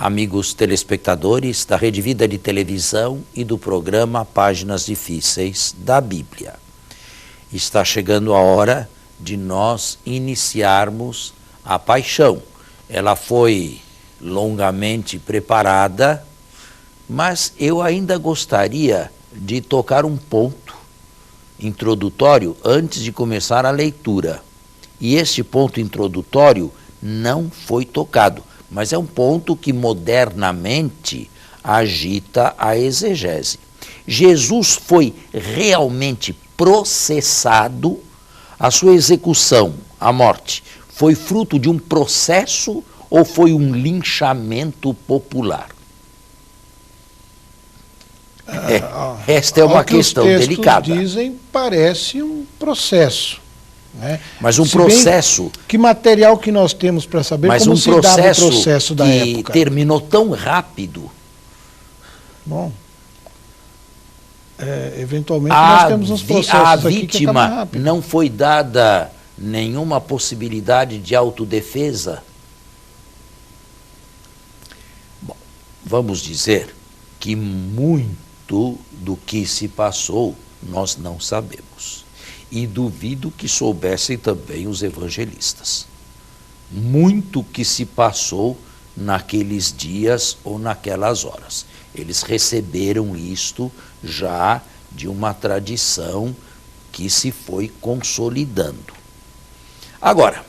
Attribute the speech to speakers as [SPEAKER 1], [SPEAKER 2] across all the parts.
[SPEAKER 1] amigos telespectadores da Rede Vida de Televisão e do programa Páginas Difíceis da Bíblia. Está chegando a hora de nós iniciarmos a paixão. Ela foi longamente preparada, mas eu ainda gostaria de tocar um ponto introdutório antes de começar a leitura. E este ponto introdutório não foi tocado, mas é um ponto que modernamente agita a exegese. Jesus foi realmente processado, a sua execução, a morte, foi fruto de um processo ou foi um linchamento popular? Esta é uma questão delicada.
[SPEAKER 2] Os textos dizem, parece um processo. Né?
[SPEAKER 1] Mas um processo...
[SPEAKER 2] Que material que nós temos para saber como se dava o processo da época?
[SPEAKER 1] Que terminou tão rápido.
[SPEAKER 2] Bom, eventualmente nós temos uns processos aqui que acabam rápido.
[SPEAKER 1] A vítima não foi dada nenhuma possibilidade de autodefesa. Bom, vamos dizer que muito do que se passou nós não sabemos. E duvido que soubessem também os evangelistas. Muito que se passou naqueles dias ou naquelas horas. Eles receberam isto já de uma tradição que se foi consolidando. Agora,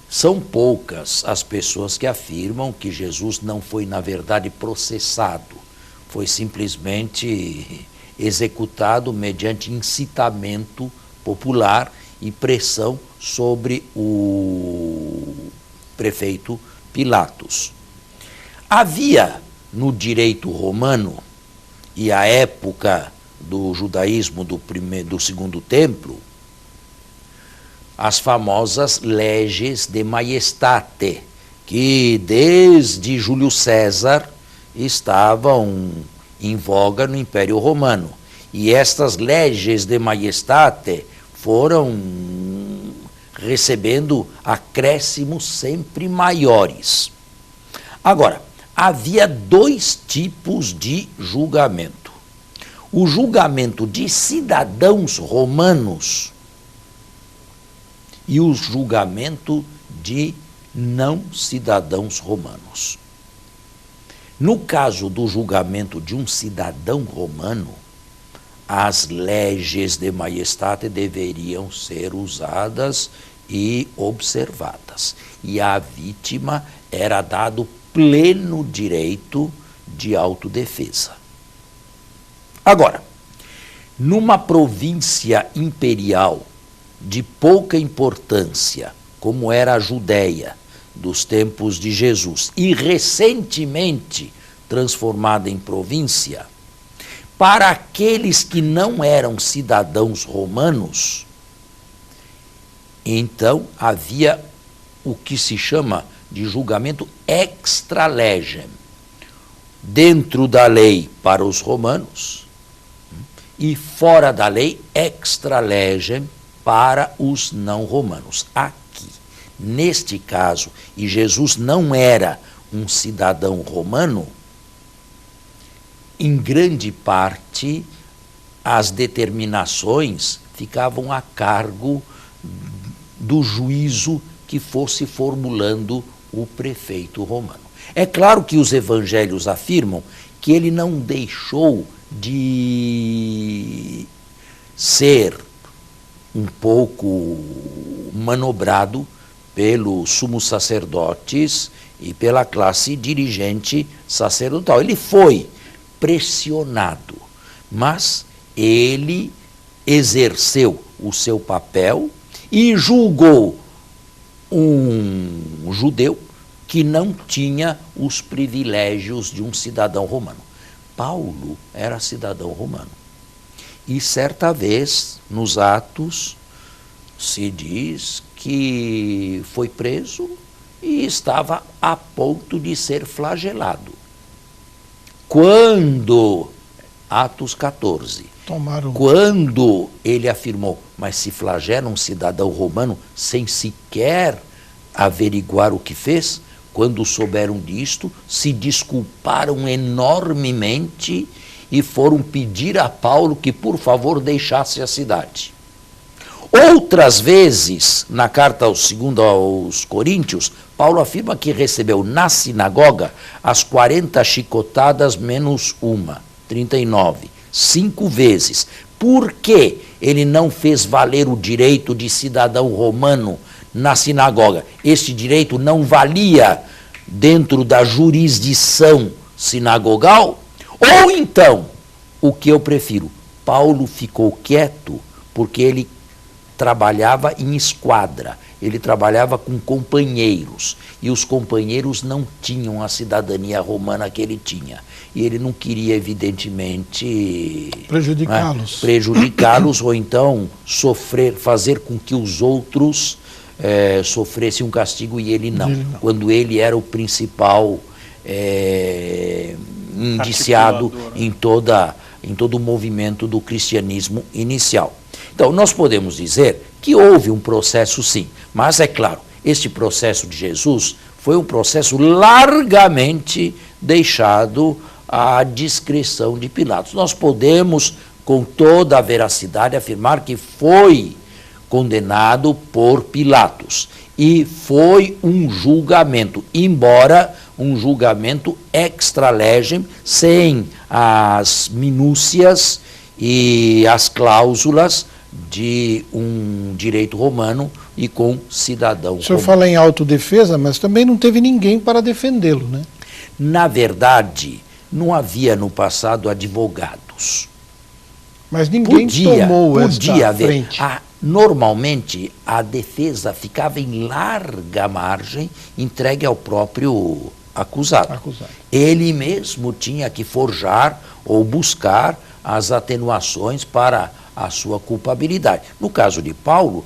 [SPEAKER 1] são poucas as pessoas que afirmam que Jesus não foi, na verdade, processado. Foi simplesmente executado mediante incitamento popular e pressão sobre o prefeito Pilatos. Havia no direito romano, e a época do judaísmo do Segundo Templo, as famosas leges de majestate, que desde Júlio César estavam em voga no Império Romano. E estas leges de majestate foram recebendo acréscimos sempre maiores. Agora, havia dois tipos de julgamento. O julgamento de cidadãos romanos e o julgamento de não cidadãos romanos. No caso do julgamento de um cidadão romano, as leges de majestate deveriam ser usadas e observadas. E à vítima era dado pleno direito de autodefesa. Agora, numa província imperial de pouca importância, como era a Judéia, dos tempos de Jesus, e recentemente transformada em província, para aqueles que não eram cidadãos romanos, então havia o que se chama de julgamento extra legem, dentro da lei para os romanos e fora da lei extra legem para os não romanos. Neste caso, e Jesus não era um cidadão romano, em grande parte as determinações ficavam a cargo do juízo que fosse formulando o prefeito romano. É claro que os evangelhos afirmam que ele não deixou de ser um pouco manobrado pelos sumos sacerdotes e pela classe dirigente sacerdotal. Ele foi pressionado, mas ele exerceu o seu papel e julgou um judeu que não tinha os privilégios de um cidadão romano. Paulo era cidadão romano. E certa vez, nos Atos, se diz que foi preso e estava a ponto de ser flagelado. Quando, Atos 14, quando ele afirmou, mas se flagela um cidadão romano sem sequer averiguar o que fez, quando souberam disto, se desculparam enormemente e foram pedir a Paulo que, por favor, deixasse a cidade. Outras vezes, na carta segundo aos Coríntios, Paulo afirma que recebeu na sinagoga as 40 chicotadas menos uma, 39, 5 vezes. Por que ele não fez valer o direito de cidadão romano na sinagoga? Este direito não valia dentro da jurisdição sinagogal? Ou então, o que eu prefiro, Paulo ficou quieto porque ele trabalhava em esquadra, ele trabalhava com companheiros, e os companheiros não tinham a cidadania romana que ele tinha. E ele não queria, evidentemente,
[SPEAKER 2] prejudicá-los.
[SPEAKER 1] Prejudicá-los ou então fazer com que os outros sofressem um castigo e ele não, quando ele era o principal indiciado em todo o movimento do cristianismo inicial. Então, nós podemos dizer que houve um processo, sim, mas é claro, este processo de Jesus foi um processo largamente deixado à discrição de Pilatos. Nós podemos, com toda a veracidade, afirmar que foi condenado por Pilatos e foi um julgamento, embora um julgamento extra legem, sem as minúcias e as cláusulas de um direito romano e com cidadão romano.
[SPEAKER 2] O senhor fala em autodefesa, mas também não teve ninguém para defendê-lo, né?
[SPEAKER 1] Na verdade, não havia no passado advogados.
[SPEAKER 2] Mas ninguém tomou esta frente.
[SPEAKER 1] Normalmente, a defesa ficava em larga margem, entregue ao próprio acusado. Ele mesmo tinha que forjar ou buscar as atenuações para a sua culpabilidade. No caso de Paulo,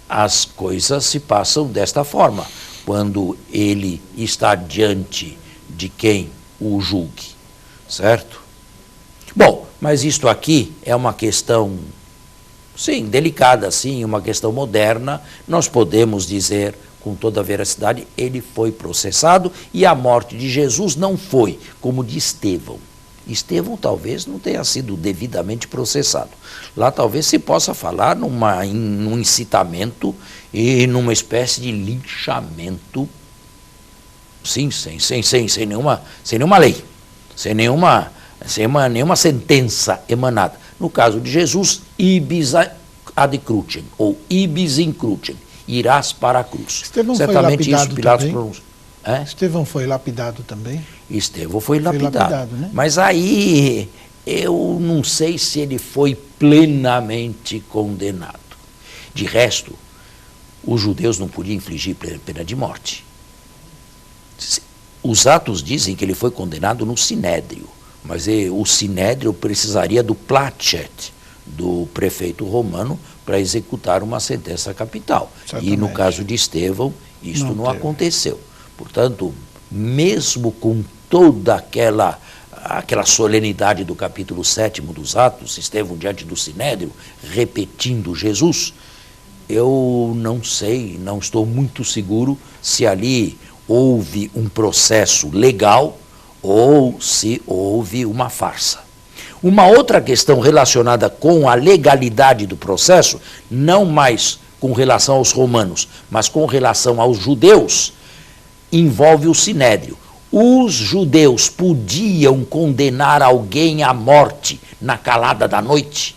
[SPEAKER 1] as coisas se passam desta forma, quando ele está diante de quem o julgue, certo? Bom, mas isto aqui é uma questão, sim, delicada, sim, uma questão moderna. Nós podemos dizer com toda a veracidade, ele foi processado e a morte de Jesus não foi como de Estevão. Estevão talvez não tenha sido devidamente processado. Lá talvez se possa falar num incitamento e numa espécie de linchamento, sim, sem nenhuma lei, sem nenhuma sentença emanada. No caso de Jesus, ibis ad crucem, ou ibis in crucem, irás para a cruz.
[SPEAKER 2] Estevão
[SPEAKER 1] certamente
[SPEAKER 2] foi lapidado
[SPEAKER 1] isso Pilatos
[SPEAKER 2] também.
[SPEAKER 1] pronunciou.
[SPEAKER 2] Estevão foi lapidado também?
[SPEAKER 1] Estevão foi lapidado,
[SPEAKER 2] né?
[SPEAKER 1] Mas aí eu não sei se ele foi plenamente condenado. De resto, os judeus não podiam infligir pena de morte. Os Atos dizem que ele foi condenado no Sinédrio, mas o Sinédrio precisaria do placet do prefeito romano para executar uma sentença capital. Certamente. E no caso de Estevão, isto não aconteceu. Portanto, mesmo com toda aquela solenidade do capítulo 7º dos Atos, Estevão diante do Sinédrio, repetindo Jesus, eu não sei, não estou muito seguro se ali houve um processo legal ou se houve uma farsa. Uma outra questão relacionada com a legalidade do processo, não mais com relação aos romanos, mas com relação aos judeus, envolve o Sinédrio. Os judeus podiam condenar alguém à morte na calada da noite?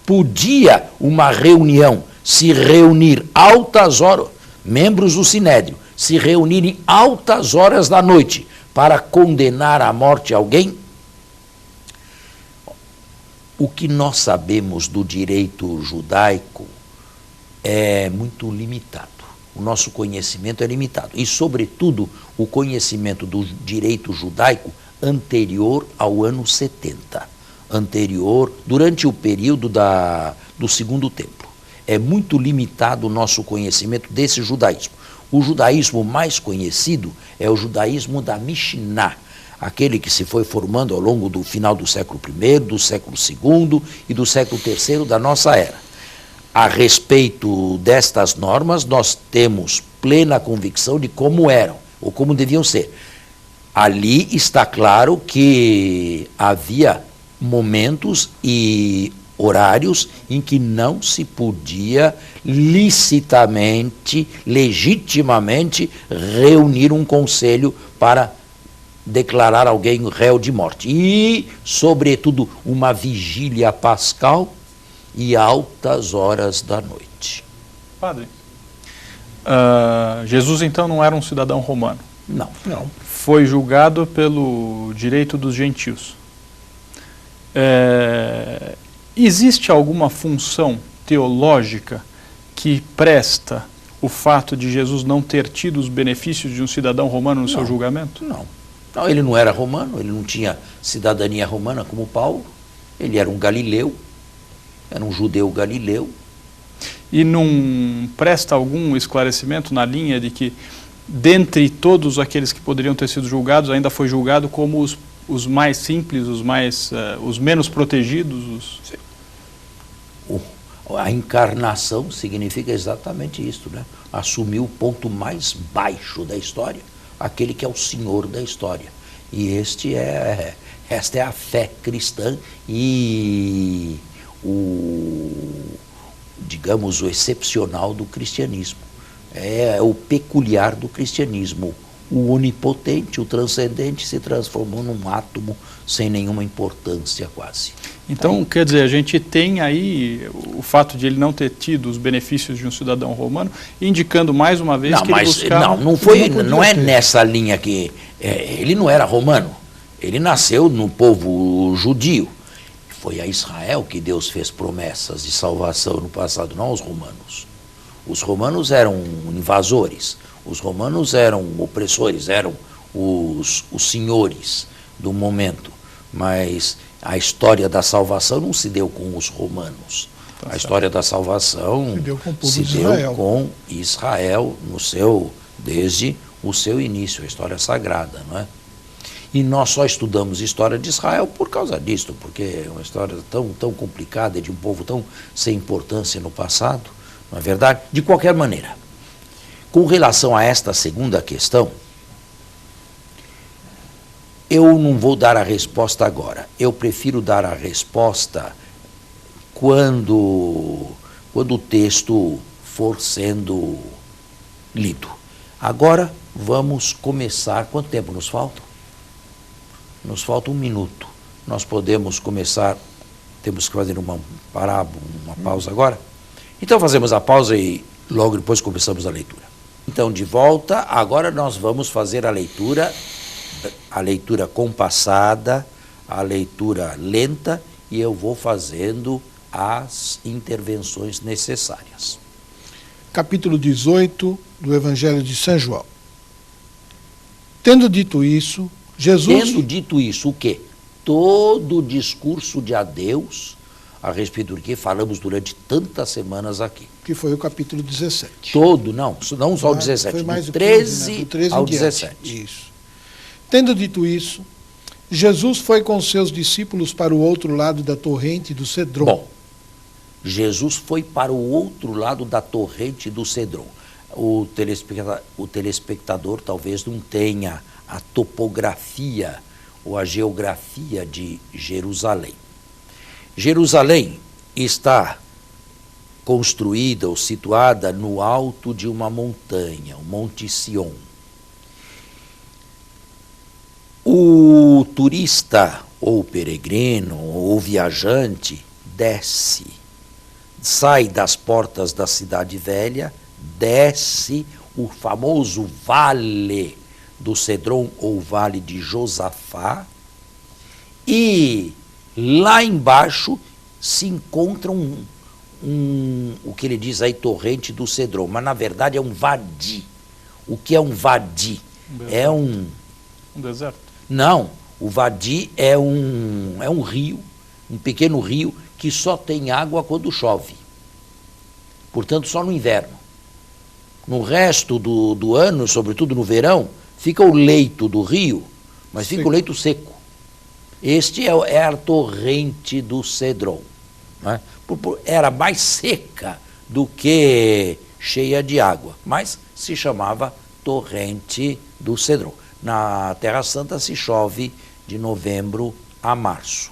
[SPEAKER 1] Podia uma reunião se reunir altas horas, membros do Sinédrio, se reunirem altas horas da noite para condenar à morte alguém? O que nós sabemos do direito judaico é muito limitado. O nosso conhecimento é limitado. E, sobretudo, o conhecimento do direito judaico anterior ao ano 70. Durante o período do Segundo Templo. É muito limitado o nosso conhecimento desse judaísmo. O judaísmo mais conhecido é o judaísmo da Mishnah, aquele que se foi formando ao longo do final do século I, do século II e do século III da nossa era. A respeito destas normas, nós temos plena convicção de como eram, ou como deviam ser. Ali está claro que havia momentos e horários em que não se podia licitamente, legitimamente, reunir um conselho para declarar alguém réu de morte. E, sobretudo, uma vigília pascal e altas horas da noite.
[SPEAKER 3] Padre, Jesus então não era um cidadão romano?
[SPEAKER 1] Não.
[SPEAKER 2] Não.
[SPEAKER 3] Foi julgado pelo direito dos gentios. Existe alguma função teológica que presta o fato de Jesus não ter tido os benefícios de um cidadão romano no seu julgamento?
[SPEAKER 1] Não. Não, ele não era romano, ele não tinha cidadania romana como Paulo, ele era um galileu, era um judeu galileu.
[SPEAKER 3] E não presta algum esclarecimento na linha de que, dentre todos aqueles que poderiam ter sido julgados, ainda foi julgado como os mais simples, os menos protegidos?
[SPEAKER 1] A encarnação significa exatamente isso, né? Assumir o ponto mais baixo da história, aquele que é o Senhor da história. E esta é a fé cristã e digamos, o excepcional do cristianismo. É o peculiar do cristianismo. O onipotente, o transcendente, se transformou num átomo sem nenhuma importância quase.
[SPEAKER 3] Então, quer dizer, a gente tem aí o fato de ele não ter tido os benefícios de um cidadão romano, indicando mais uma vez que ele buscava...
[SPEAKER 1] Não é nessa linha que... ele não era romano, ele nasceu no povo judio. Foi a Israel que Deus fez promessas de salvação no passado, não aos romanos. Os romanos eram invasores, os romanos eram opressores, eram os senhores do momento, mas a história da salvação não se deu com os romanos. A história da salvação se deu com Israel desde o seu início, a história sagrada, não é? E nós só estudamos história de Israel por causa disso, porque é uma história tão complicada, de um povo tão sem importância no passado, não é verdade? De qualquer maneira, com relação a esta segunda questão, eu não vou dar a resposta agora. Eu prefiro dar a resposta quando o texto for sendo lido. Agora vamos começar. Quanto tempo nos falta? Nos falta 1 minuto. Nós podemos começar. Temos que fazer uma pausa agora? Então fazemos a pausa e logo depois começamos a leitura. Então, de volta, agora nós vamos fazer a leitura compassada, a leitura lenta, e eu vou fazendo as intervenções necessárias.
[SPEAKER 2] Capítulo 18 do Evangelho de São João. Tendo dito isso, o quê? Todo o discurso de adeus, a respeito do que falamos durante tantas semanas aqui. Que foi o capítulo 17.
[SPEAKER 1] Não só o 17,
[SPEAKER 2] foi mais
[SPEAKER 1] do 13 ao 17.
[SPEAKER 2] Isso. Tendo dito isso, Jesus foi com seus discípulos para o outro lado da torrente do Cedron.
[SPEAKER 1] Bom, Jesus foi para o outro lado da torrente do Cedron. O telespectador talvez não tenha a topografia ou a geografia de Jerusalém. Jerusalém está construída ou situada no alto de uma montanha, o Monte Sião. O turista, ou peregrino, ou viajante, desce, sai das portas da cidade velha, desce o famoso Vale do Cedron, ou Vale de Josafá, e lá embaixo se encontra o que ele diz aí, torrente do Cedron, mas na verdade é um vadi. O que é um vadi? É um
[SPEAKER 3] deserto?
[SPEAKER 1] Não, o vadi é um rio, um pequeno rio que só tem água quando chove. Portanto, só no inverno. No resto do ano, sobretudo no verão, fica o leito do rio, mas fica o leito seco. Este é a torrente do Cedron. Né? Era mais seca do que cheia de água, mas se chamava Torrente do Cedron. Na Terra Santa se chove de novembro a março.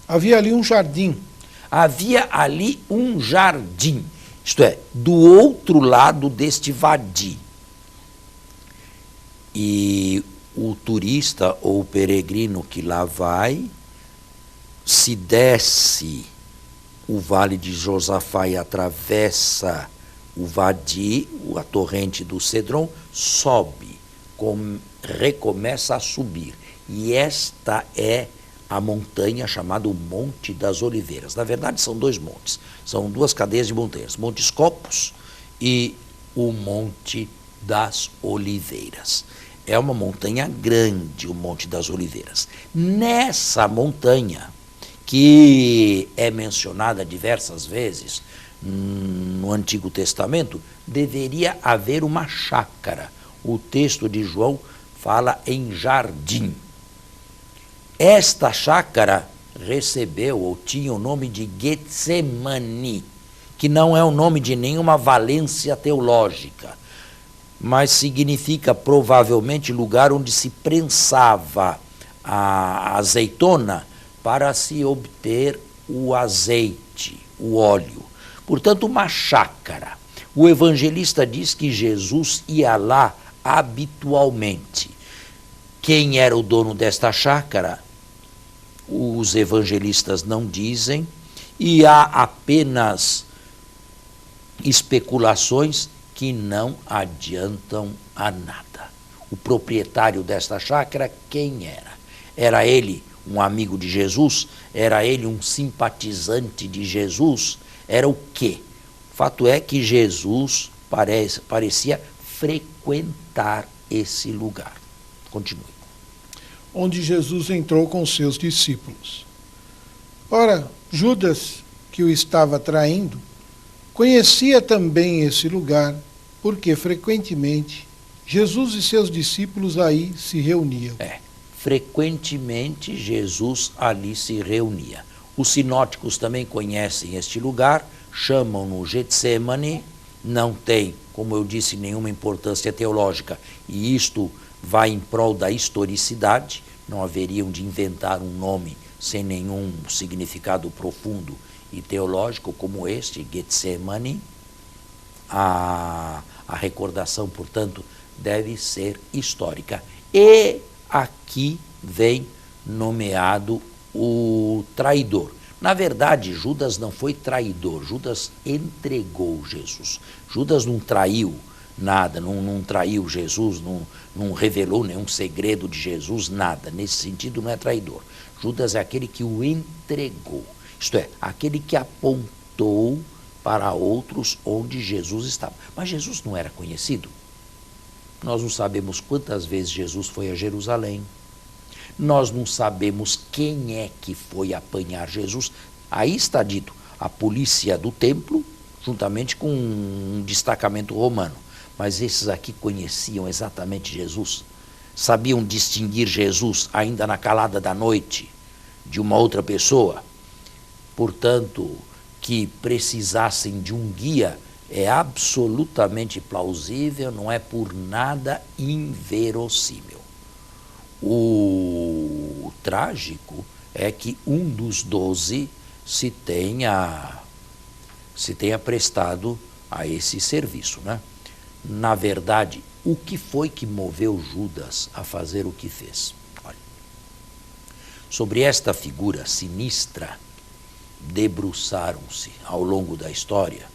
[SPEAKER 2] Havia ali um jardim.
[SPEAKER 1] Havia ali um jardim, isto é, do outro lado deste vadi. E o turista ou o peregrino que lá vai, se desce o Vale de Josafá e atravessa o Vadi, a torrente do Cedron, sobe, recomeça a subir. E esta é a montanha chamada o Monte das Oliveiras. Na verdade, são dois montes, são duas cadeias de montanhas, Monte Scopus e o Monte das Oliveiras. É uma montanha grande, o Monte das Oliveiras. Nessa montanha, que é mencionada diversas vezes no Antigo Testamento, deveria haver uma chácara. O texto de João fala em jardim. Esta chácara recebeu ou tinha o nome de Getsemani, que não é o nome de nenhuma valência teológica, mas significa provavelmente lugar onde se prensava a azeitona para se obter o azeite, o óleo. Portanto, uma chácara. O evangelista diz que Jesus ia lá habitualmente. Quem era o dono desta chácara? Os evangelistas não dizem, e há apenas especulações que não adiantam a nada. O proprietário desta chácara, quem era? Era ele um amigo de Jesus? Era ele um simpatizante de Jesus? Era o quê? O fato é que Jesus parecia frequentar esse lugar. Continue.
[SPEAKER 2] Onde Jesus entrou com seus discípulos. Ora, Judas, que o estava traindo, conhecia também esse lugar, porque frequentemente Jesus e seus discípulos aí se reuniam.
[SPEAKER 1] Frequentemente Jesus ali se reunia. Os sinóticos também conhecem este lugar, chamam-no Getsemane, não tem, como eu disse, nenhuma importância teológica, e isto vai em prol da historicidade, não haveriam de inventar um nome sem nenhum significado profundo e teológico como este, Getsemane. A recordação, portanto, deve ser histórica. E aqui vem nomeado o traidor. Na verdade, Judas não foi traidor, Judas entregou Jesus. Judas não traiu nada, não traiu Jesus, não revelou nenhum segredo de Jesus, nada. Nesse sentido, não é traidor. Judas é aquele que o entregou, isto é, aquele que apontou para outros onde Jesus estava. Mas Jesus não era conhecido. Nós não sabemos quantas vezes Jesus foi a Jerusalém. Nós não sabemos quem é que foi apanhar Jesus. Aí está dito, a polícia do templo, juntamente com um destacamento romano. Mas esses aqui conheciam exatamente Jesus, sabiam distinguir Jesus ainda na calada da noite de uma outra pessoa. Portanto, que precisassem de um guia é absolutamente plausível, não é por nada inverossímil. O trágico é que um dos 12 se tenha prestado a esse serviço, né? Na verdade, o que foi que moveu Judas a fazer o que fez? Olha, sobre esta figura sinistra, debruçaram-se ao longo da história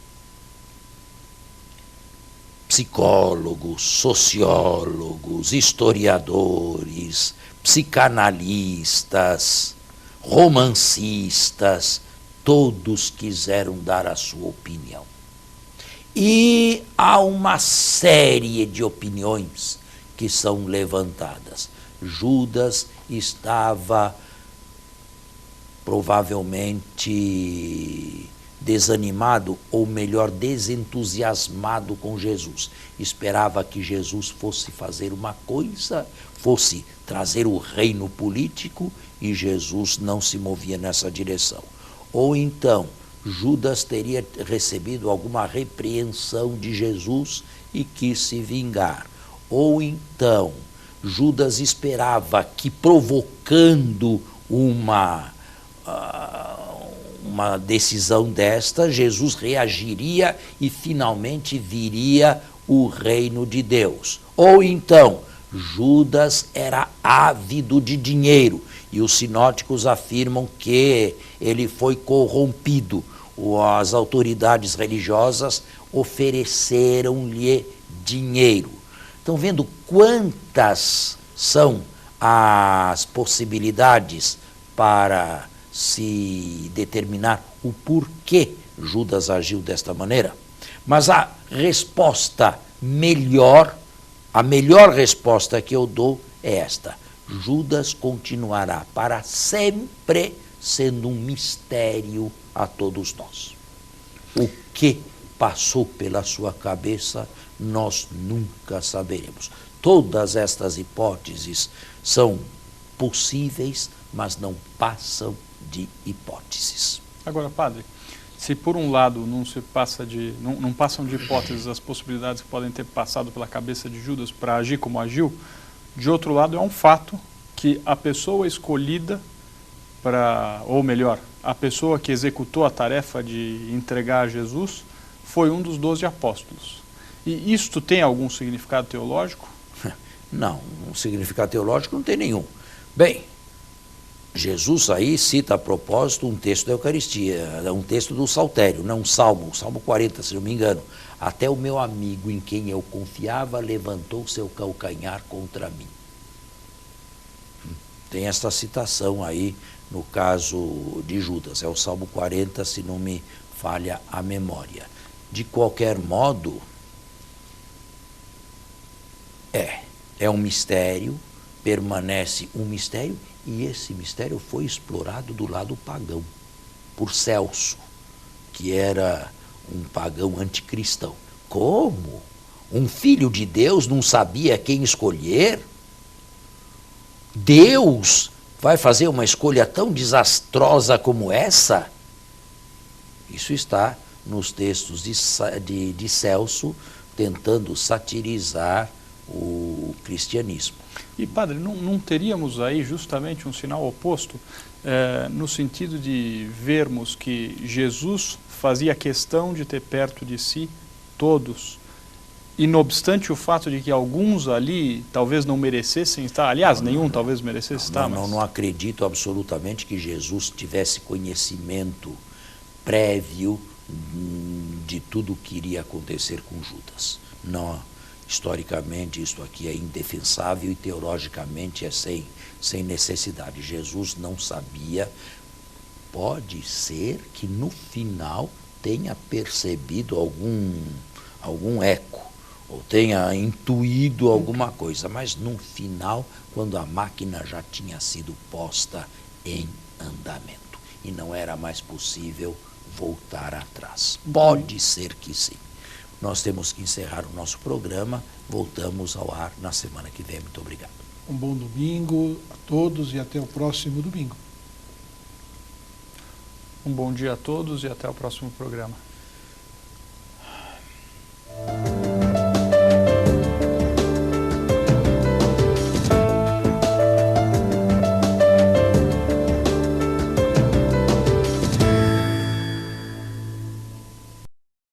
[SPEAKER 1] psicólogos, sociólogos, historiadores, psicanalistas, romancistas, todos quiseram dar a sua opinião. E há uma série de opiniões que são levantadas. Judas estava provavelmente desanimado, ou melhor, desentusiasmado com Jesus. Esperava que Jesus fosse fazer uma coisa, fosse trazer o reino político, e Jesus não se movia nessa direção. Ou então, Judas teria recebido alguma repreensão de Jesus e quis se vingar. Ou então, Judas esperava que, provocando uma decisão desta, Jesus reagiria e finalmente viria o reino de Deus. Ou então, Judas era ávido de dinheiro e os sinóticos afirmam que ele foi corrompido. As autoridades religiosas ofereceram-lhe dinheiro. Estão vendo quantas são as possibilidades para se determinar o porquê Judas agiu desta maneira? Mas a melhor resposta que eu dou é esta: Judas continuará para sempre sendo um mistério a todos nós. O que passou pela sua cabeça, nós nunca saberemos. Todas estas hipóteses são possíveis, mas não passam de hipóteses.
[SPEAKER 3] Agora, padre, se por um lado não passam de hipóteses as possibilidades que podem ter passado pela cabeça de Judas para agir como agiu, de outro lado é um fato que a pessoa escolhida ou melhor, a pessoa que executou a tarefa de entregar a Jesus foi um dos 12 apóstolos. E isto tem algum significado teológico?
[SPEAKER 1] Não, um significado teológico não tem nenhum. Bem, Jesus aí cita a propósito um texto da Eucaristia, um texto do Saltério, não um salmo, o Salmo 40, se não me engano. Até o meu amigo em quem eu confiava levantou seu calcanhar contra mim. Tem esta citação aí no caso de Judas, é o Salmo 40, se não me falha a memória. De qualquer modo, é um mistério, permanece um mistério, e esse mistério foi explorado do lado pagão, por Celso, que era um pagão anticristão. Como? Um filho de Deus não sabia quem escolher? Deus vai fazer uma escolha tão desastrosa como essa? Isso está nos textos de Celso, tentando satirizar o cristianismo.
[SPEAKER 3] E, padre, não teríamos aí justamente um sinal oposto, no sentido de vermos que Jesus fazia questão de ter perto de si todos, e não obstante o fato de que alguns ali talvez não merecessem estar, aliás, nenhum talvez merecesse estar.
[SPEAKER 1] Não acredito absolutamente que Jesus tivesse conhecimento prévio de tudo o que iria acontecer com Judas. Não, historicamente isso aqui é indefensável e teologicamente é sem necessidade. Jesus não sabia. Pode ser que no final tenha percebido algum eco, ou tenha intuído alguma coisa, mas no final, quando a máquina já tinha sido posta em andamento e não era mais possível voltar atrás. Pode ser que sim. Nós temos que encerrar o nosso programa, voltamos ao ar na semana que vem. Muito obrigado.
[SPEAKER 2] Um bom domingo a todos e até o próximo domingo.
[SPEAKER 3] Um bom dia a todos e até o próximo programa.